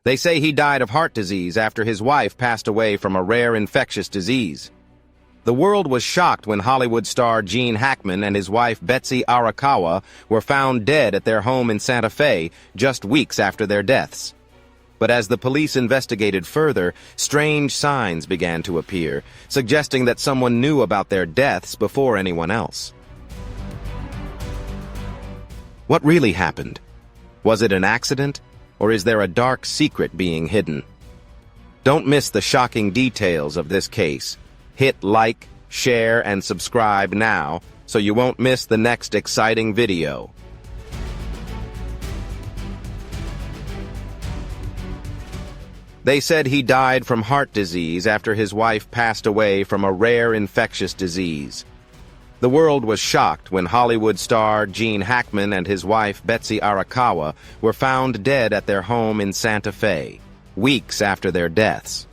They say he died of heart disease after his wife passed away from a rare infectious disease. The world was shocked when Hollywood star Gene Hackman and his wife Betsy Arakawa were found dead at their home in Santa Fe just weeks after their deaths. But as the police investigated further, strange signs began to appear, suggesting that someone knew about their deaths before anyone else. What really happened? Was it an accident, or is there a dark secret being hidden? Don't miss the shocking details of this case. Hit like, share, and subscribe now so you won't miss the next exciting video. They said he died from heart disease after his wife passed away from a rare infectious disease. The world was shocked when Hollywood star Gene Hackman and his wife Betsy Arakawa were found dead at their home in Santa Fe, weeks after their deaths.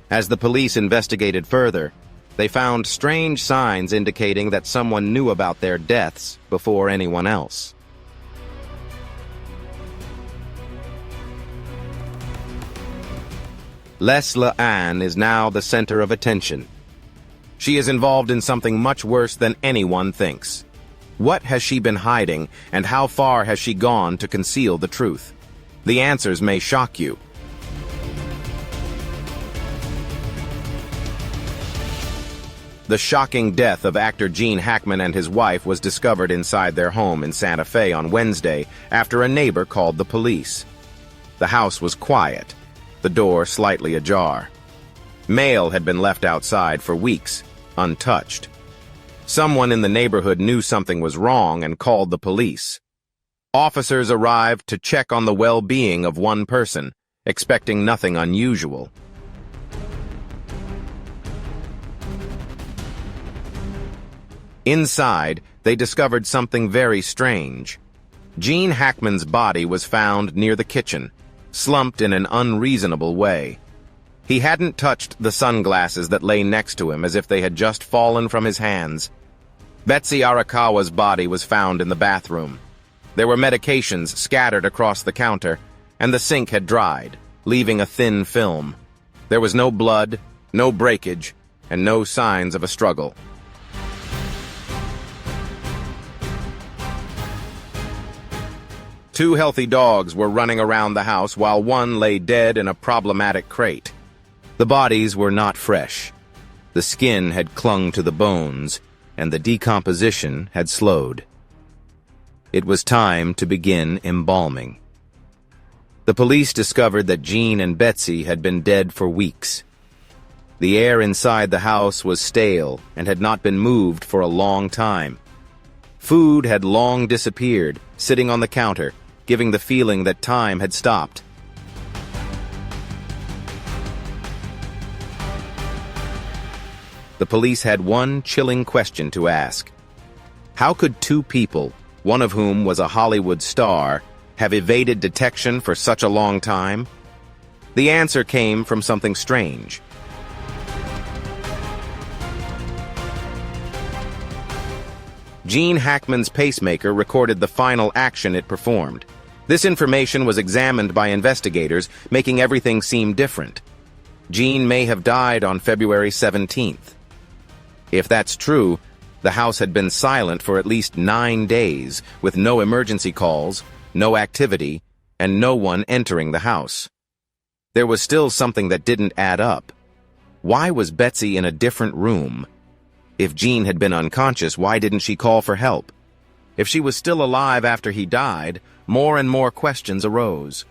As the police investigated further, they found strange signs indicating that someone knew about their deaths before anyone else. Leslie Ann is now the center of attention. She is involved in something much worse than anyone thinks. What has she been hiding, and how far has she gone to conceal the truth? The answers may shock you. The shocking death of actor Gene Hackman and his wife was discovered inside their home in Santa Fe on Wednesday after a neighbor called the police. The house was quiet, the door slightly ajar. Mail had been left outside for weeks, untouched. Someone in the neighborhood knew something was wrong and called the police. Officers arrived to check on the well-being of one person, expecting nothing unusual. Inside, they discovered something very strange. Gene Hackman's body was found near the kitchen, slumped in an unreasonable way. He hadn't touched the sunglasses that lay next to him as if they had just fallen from his hands. Betsy Arakawa's body was found in the bathroom. There were medications scattered across the counter, and the sink had dried, leaving a thin film. There was no blood, no breakage, and no signs of a struggle. Two healthy dogs were running around the house while one lay dead in a problematic crate. The bodies were not fresh. The skin had clung to the bones, and the decomposition had slowed. It was time to begin embalming. The police discovered that Gene and Betsy had been dead for weeks. The air inside the house was stale and had not been moved for a long time. Food had long disappeared, sitting on the counter, giving the feeling that time had stopped. The police had one chilling question to ask. How could two people, one of whom was a Hollywood star, have evaded detection for such a long time? The answer came from something strange. Gene Hackman's pacemaker recorded the final action it performed. This information was examined by investigators, making everything seem different. Gene may have died on February 17th. If that's true, the house had been silent for at least 9 days, with no emergency calls, no activity, and no one entering the house. There was still something that didn't add up. Why was Betsy in a different room? If Gene had been unconscious, why didn't she call for help? If she was still alive after he died, more and more questions arose.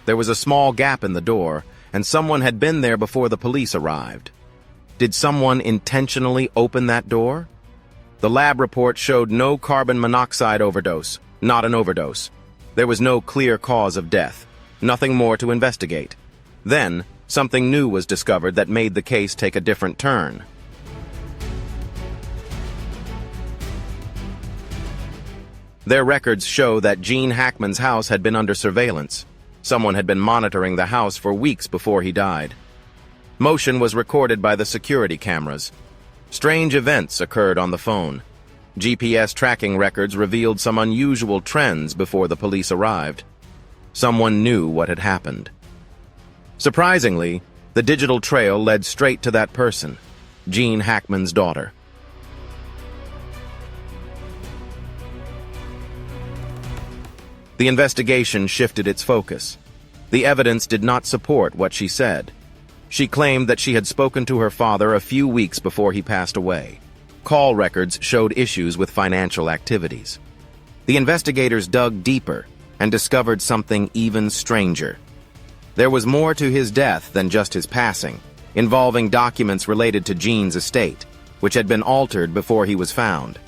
There was a small gap in the door, and someone had been there before the police arrived. Did someone intentionally open that door? The lab report showed no carbon monoxide overdose, not an overdose. There was no clear cause of death, nothing more to investigate. Then, something new was discovered that made the case take a different turn. Their records show that Gene Hackman's house had been under surveillance. Someone had been monitoring the house for weeks before he died. Motion was recorded by the security cameras. Strange events occurred on the phone. GPS tracking records revealed some unusual trends before the police arrived. Someone knew what had happened. Surprisingly, the digital trail led straight to that person, Gene Hackman's daughter. The investigation shifted its focus. The evidence did not support what she said. She claimed that she had spoken to her father a few weeks before he passed away. Call records showed issues with financial activities. The investigators dug deeper and discovered something even stranger. There was more to his death than just his passing, involving documents related to Gene's estate, which had been altered before he was found.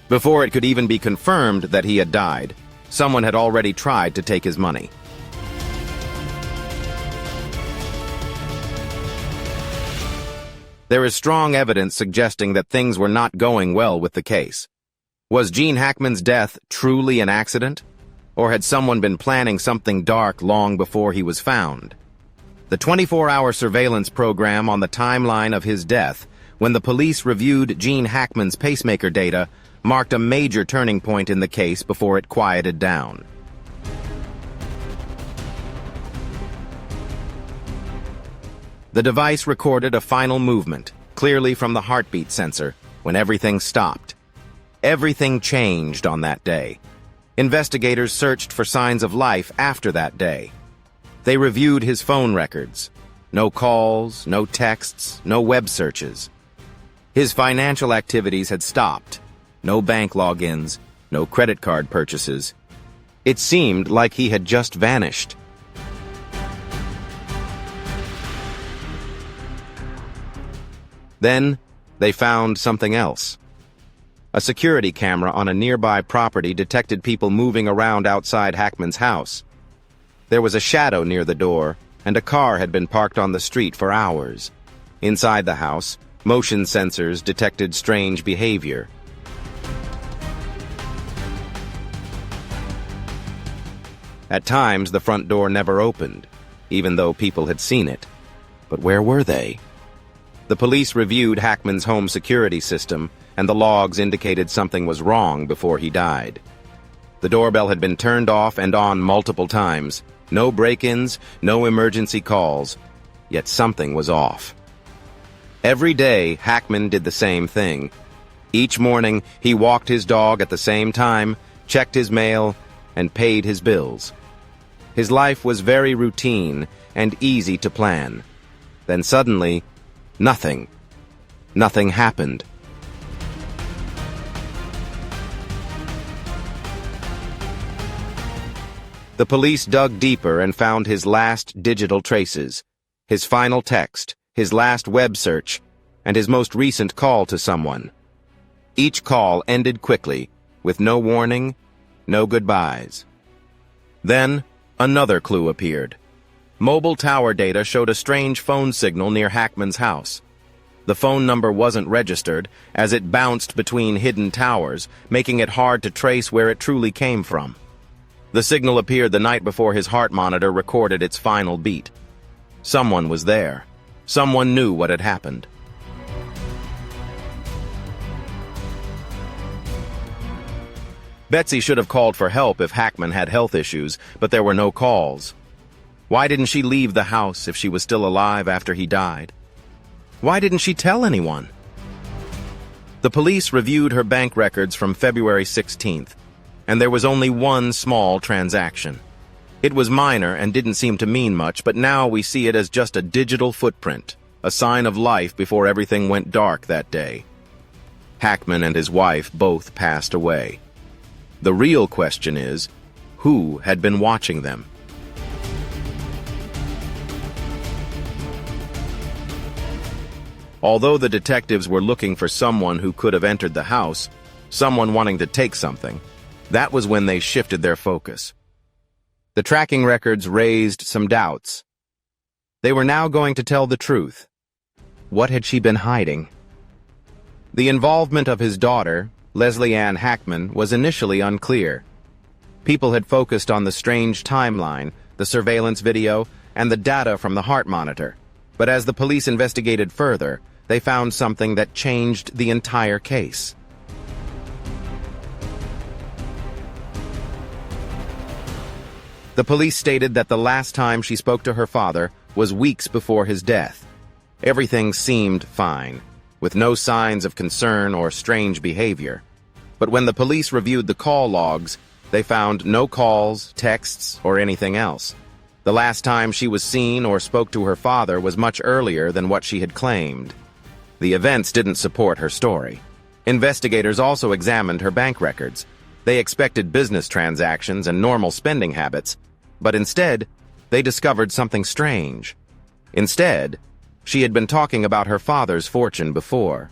Before it could even be confirmed that he had died, someone had already tried to take his money. There is strong evidence suggesting that things were not going well with the case. Was Gene Hackman's death truly an accident? Or had someone been planning something dark long before he was found? The 24-hour surveillance program on the timeline of his death, when the police reviewed Gene Hackman's pacemaker data, marked a major turning point in the case before it quieted down. The device recorded a final movement, clearly from the heartbeat sensor, when everything stopped. Everything changed on that day. Investigators searched for signs of life after that day. They reviewed his phone records. No calls, no texts, no web searches. His financial activities had stopped. No bank logins, no credit card purchases. It seemed like he had just vanished. Then, they found something else. A security camera on a nearby property detected people moving around outside Hackman's house. There was a shadow near the door, and a car had been parked on the street for hours. Inside the house, motion sensors detected strange behavior. At times, the front door never opened, even though people had seen it. But where were they? The police reviewed Hackman's home security system, and the logs indicated something was wrong before he died. The doorbell had been turned off and on multiple times. No break-ins, no emergency calls. Yet something was off. Every day, Hackman did the same thing. Each morning, he walked his dog at the same time, checked his mail, and paid his bills. His life was very routine and easy to plan. Then suddenly, nothing happened. The police dug deeper and found his last digital traces, his final text, his last web search, and his most recent call to someone. Each call ended quickly, with no warning, no goodbyes. Then, another clue appeared. Mobile tower data showed a strange phone signal near Hackman's house. The phone number wasn't registered, as it bounced between hidden towers, making it hard to trace where it truly came from. The signal appeared the night before his heart monitor recorded its final beat. Someone was there. Someone knew what had happened. Betsy should have called for help if Hackman had health issues, but there were no calls. Why didn't she leave the house if she was still alive after he died? Why didn't she tell anyone? The police reviewed her bank records from February 16th, and there was only one small transaction. It was minor and didn't seem to mean much, but now we see it as just a digital footprint, a sign of life before everything went dark that day. Hackman and his wife both passed away. The real question is, who had been watching them? Although the detectives were looking for someone who could have entered the house, someone wanting to take something, that was when they shifted their focus. The tracking records raised some doubts. They were now going to tell the truth. What had she been hiding? The involvement of his daughter, Leslie Ann Hackman, was initially unclear. People had focused on the strange timeline, the surveillance video, and the data from the heart monitor. But as the police investigated further, they found something that changed the entire case. The police stated that the last time she spoke to her father was weeks before his death. Everything seemed fine, with no signs of concern or strange behavior. But when the police reviewed the call logs, they found no calls, texts, or anything else. The last time she was seen or spoke to her father was much earlier than what she had claimed. The events didn't support her story. Investigators also examined her bank records. They expected business transactions and normal spending habits, but instead, they discovered something strange. Instead, she had been talking about her father's fortune before.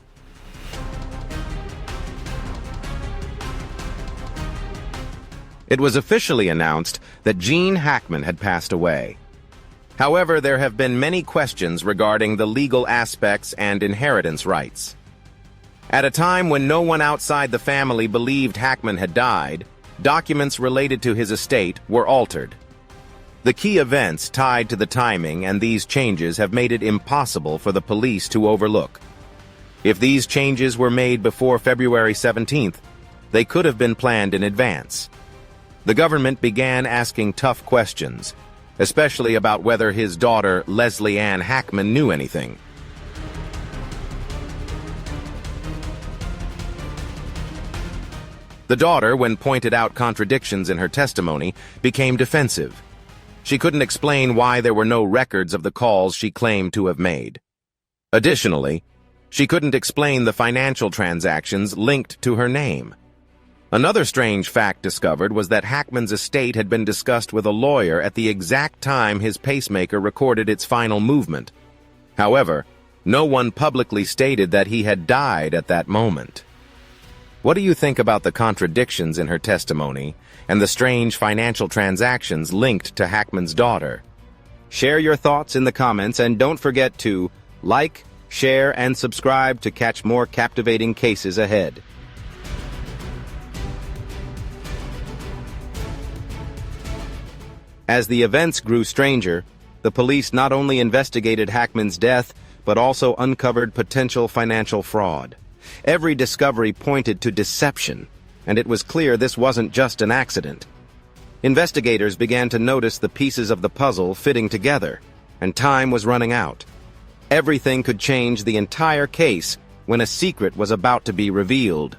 It was officially announced that Gene Hackman had passed away. However, there have been many questions regarding the legal aspects and inheritance rights. At a time when no one outside the family believed Hackman had died, documents related to his estate were altered. The key events tied to the timing and these changes have made it impossible for the police to overlook. If these changes were made before February 17th, they could have been planned in advance. The government began asking tough questions, especially about whether his daughter, Leslie Ann Hackman, knew anything. The daughter, when pointed out contradictions in her testimony, became defensive. She couldn't explain why there were no records of the calls she claimed to have made. Additionally, she couldn't explain the financial transactions linked to her name. Another strange fact discovered was that Hackman's estate had been discussed with a lawyer at the exact time his pacemaker recorded its final movement. However, no one publicly stated that he had died at that moment. What do you think about the contradictions in her testimony and the strange financial transactions linked to Hackman's daughter? Share your thoughts in the comments and don't forget to like, share, and subscribe to catch more captivating cases ahead. As the events grew stranger, the police not only investigated Hackman's death, but also uncovered potential financial fraud. Every discovery pointed to deception, and it was clear this wasn't just an accident. Investigators began to notice the pieces of the puzzle fitting together, and time was running out. Everything could change the entire case when a secret was about to be revealed.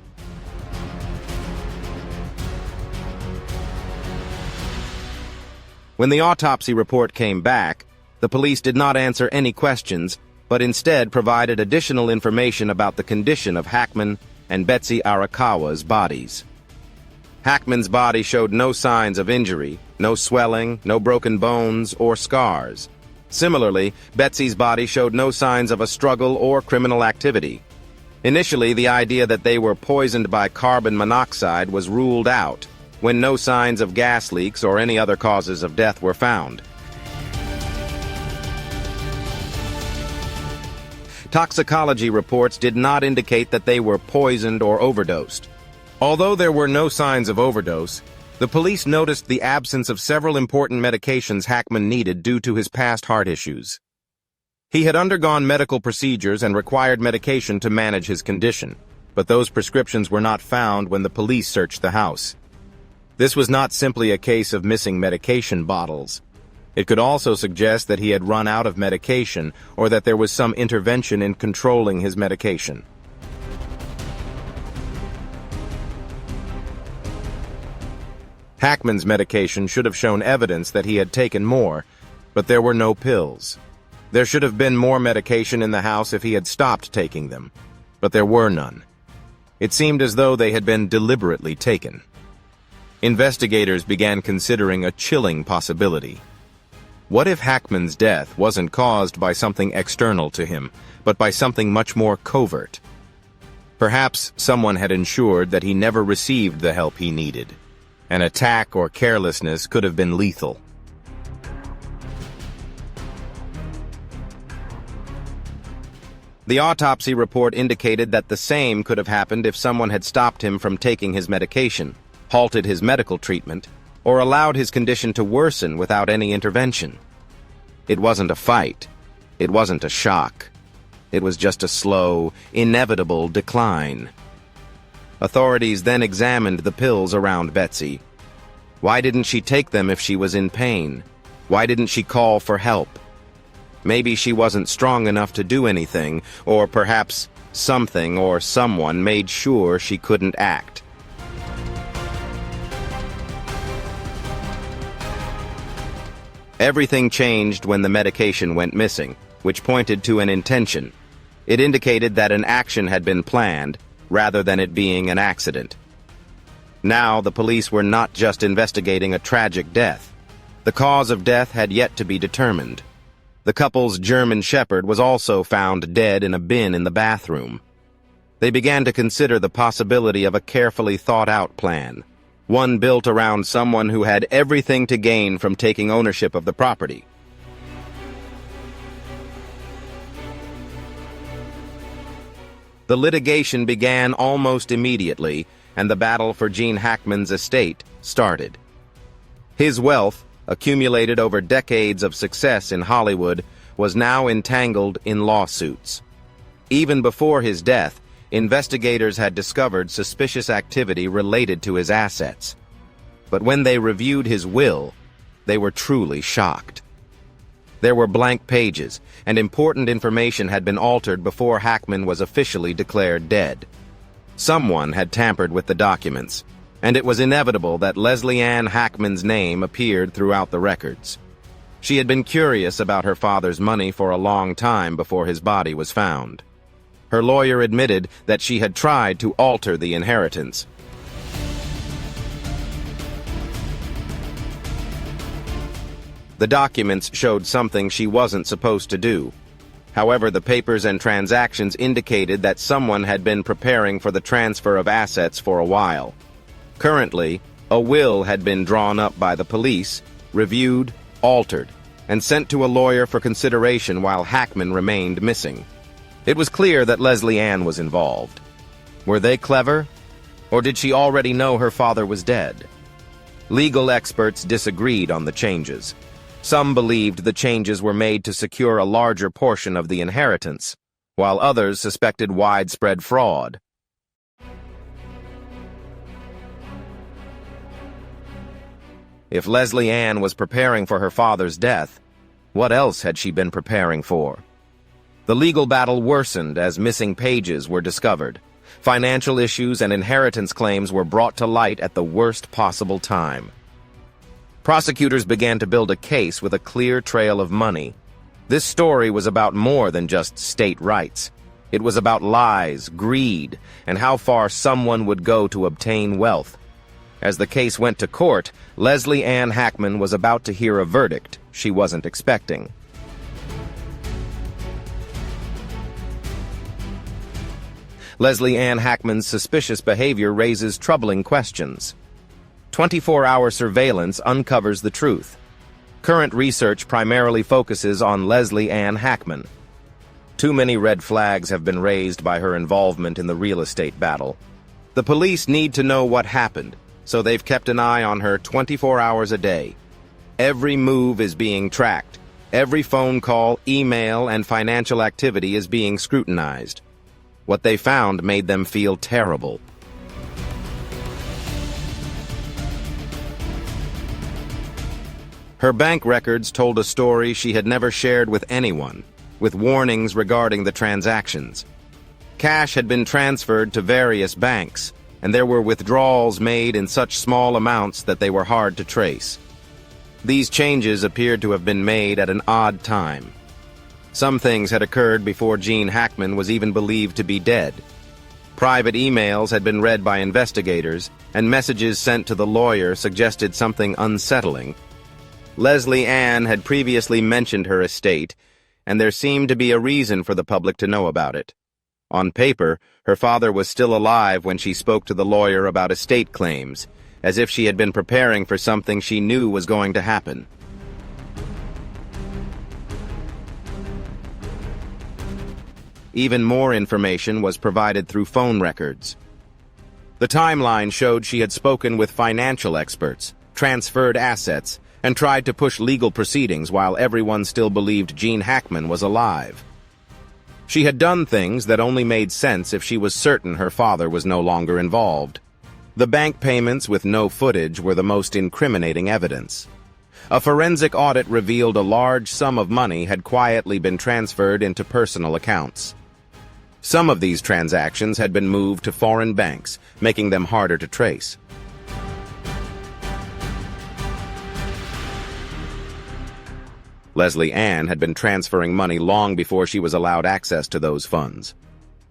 When the autopsy report came back, the police did not answer any questions, but instead provided additional information about the condition of Hackman and Betsy Arakawa's bodies. Hackman's body showed no signs of injury, no swelling, no broken bones, or scars. Similarly, Betsy's body showed no signs of a struggle or criminal activity. Initially, the idea that they were poisoned by carbon monoxide was ruled out, when no signs of gas leaks or any other causes of death were found. Toxicology reports did not indicate that they were poisoned or overdosed. Although there were no signs of overdose, the police noticed the absence of several important medications Hackman needed due to his past heart issues. He had undergone medical procedures and required medication to manage his condition, but those prescriptions were not found when the police searched the house. This was not simply a case of missing medication bottles. It could also suggest that he had run out of medication or that there was some intervention in controlling his medication. Hackman's medication should have shown evidence that he had taken more, but there were no pills. There should have been more medication in the house if he had stopped taking them, but there were none. It seemed as though they had been deliberately taken. Investigators began considering a chilling possibility. What if Hackman's death wasn't caused by something external to him, but by something much more covert? Perhaps someone had ensured that he never received the help he needed. An attack or carelessness could have been lethal. The autopsy report indicated that the same could have happened if someone had stopped him from taking his medication, halted his medical treatment, or allowed his condition to worsen without any intervention. It wasn't a fight. It wasn't a shock. It was just a slow, inevitable decline. Authorities then examined the pills around Betsy. Why didn't she take them if she was in pain? Why didn't she call for help? Maybe she wasn't strong enough to do anything, or perhaps something or someone made sure she couldn't act. Everything changed when the medication went missing, which pointed to an intention. It indicated that an action had been planned, rather than it being an accident. Now the police were not just investigating a tragic death. The cause of death had yet to be determined. The couple's German Shepherd was also found dead in a bin in the bathroom. They began to consider the possibility of a carefully thought-out plan, one built around someone who had everything to gain from taking ownership of the property. The litigation began almost immediately, and the battle for Gene Hackman's estate started. His wealth, accumulated over decades of success in Hollywood, was now entangled in lawsuits. Even before his death, investigators had discovered suspicious activity related to his assets. But when they reviewed his will, they were truly shocked. There were blank pages, and important information had been altered before Hackman was officially declared dead. Someone had tampered with the documents, and it was inevitable that Leslie Ann Hackman's name appeared throughout the records. She had been curious about her father's money for a long time before his body was found. Her lawyer admitted that she had tried to alter the inheritance. The documents showed something she wasn't supposed to do. However, the papers and transactions indicated that someone had been preparing for the transfer of assets for a while. Currently, a will had been drawn up by the police, reviewed, altered, and sent to a lawyer for consideration while Hackman remained missing. It was clear that Leslie Ann was involved. Were they clever? Or did she already know her father was dead? Legal experts disagreed on the changes. Some believed the changes were made to secure a larger portion of the inheritance, while others suspected widespread fraud. If Leslie Ann was preparing for her father's death, what else had she been preparing for? The legal battle worsened as missing pages were discovered. Financial issues and inheritance claims were brought to light at the worst possible time. Prosecutors began to build a case with a clear trail of money. This story was about more than just state rights. It was about lies, greed, and how far someone would go to obtain wealth. As the case went to court, Leslie Ann Hackman was about to hear a verdict she wasn't expecting. Leslie Ann Hackman's suspicious behavior raises troubling questions. 24-hour surveillance uncovers the truth. Current research primarily focuses on Leslie Ann Hackman. Too many red flags have been raised by her involvement in the real estate battle. The police need to know what happened, so they've kept an eye on her 24 hours a day. Every move is being tracked. Every phone call, email, and financial activity is being scrutinized. What they found made them feel terrible. Her bank records told a story she had never shared with anyone, with warnings regarding the transactions. Cash had been transferred to various banks, and there were withdrawals made in such small amounts that they were hard to trace. These changes appeared to have been made at an odd time. Some things had occurred before Gene Hackman was even believed to be dead. Private emails had been read by investigators, and messages sent to the lawyer suggested something unsettling. Leslie Ann had previously mentioned her estate, and there seemed to be a reason for the public to know about it. On paper, her father was still alive when she spoke to the lawyer about estate claims, as if she had been preparing for something she knew was going to happen. Even more information was provided through phone records. The timeline showed she had spoken with financial experts, transferred assets, and tried to push legal proceedings while everyone still believed Gene Hackman was alive. She had done things that only made sense if she was certain her father was no longer involved. The bank payments with no footage were the most incriminating evidence. A forensic audit revealed a large sum of money had quietly been transferred into personal accounts. Some of these transactions had been moved to foreign banks, making them harder to trace. Leslie Ann had been transferring money long before she was allowed access to those funds.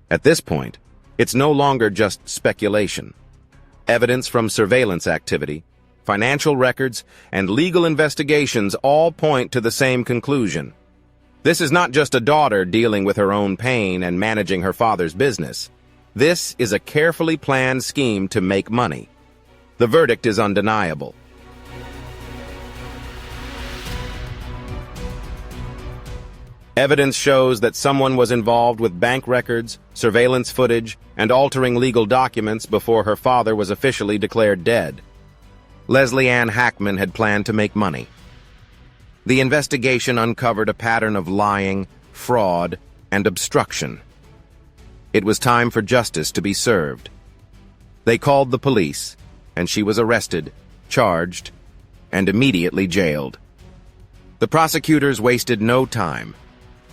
At this point, it's no longer just speculation. Evidence from surveillance activity, financial records, and legal investigations all point to the same conclusion. This is not just a daughter dealing with her own pain and managing her father's business. This is a carefully planned scheme to make money. The verdict is undeniable. Evidence shows that someone was involved with bank records, surveillance footage, and altering legal documents before her father was officially declared dead. Leslie Ann Hackman had planned to make money. The investigation uncovered a pattern of lying, fraud, and obstruction. It was time for justice to be served. They called the police, and she was arrested, charged, and immediately jailed. The prosecutors wasted no time.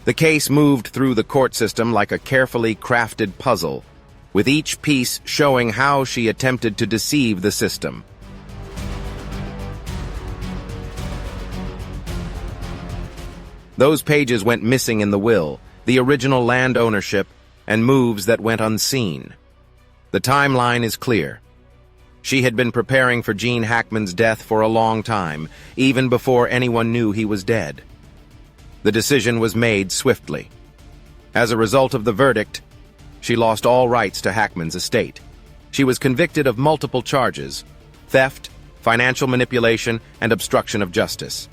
The case moved through the court system like a carefully crafted puzzle, with each piece showing how she attempted to deceive the system. Those pages went missing in the will, the original land ownership, and moves that went unseen. The timeline is clear. She had been preparing for Gene Hackman's death for a long time, even before anyone knew he was dead. The decision was made swiftly. As a result of the verdict, she lost all rights to Hackman's estate. She was convicted of multiple charges: theft, financial manipulation, and obstruction of justice.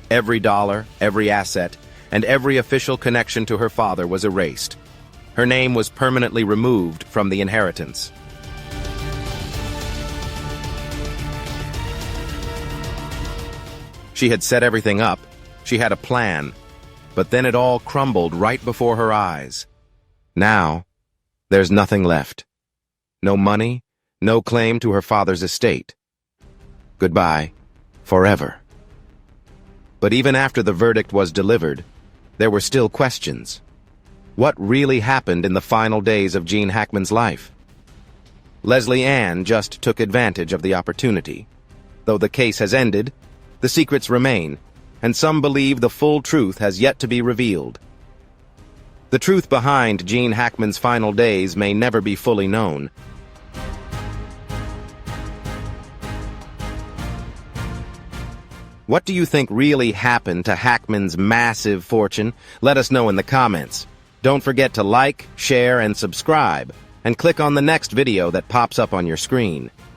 Every dollar, every asset, and every official connection to her father was erased. Her name was permanently removed from the inheritance. She had set everything up. She had a plan. But then it all crumbled right before her eyes. Now, there's nothing left. No money, no claim to her father's estate. Goodbye, forever. But even after the verdict was delivered, there were still questions. What really happened in the final days of Gene Hackman's life? Leslie Ann just took advantage of the opportunity. Though the case has ended, the secrets remain, and some believe the full truth has yet to be revealed. The truth behind Gene Hackman's final days may never be fully known. What do you think really happened to Hackman's massive fortune? Let us know in the comments. Don't forget to like, share, and subscribe, and click on the next video that pops up on your screen.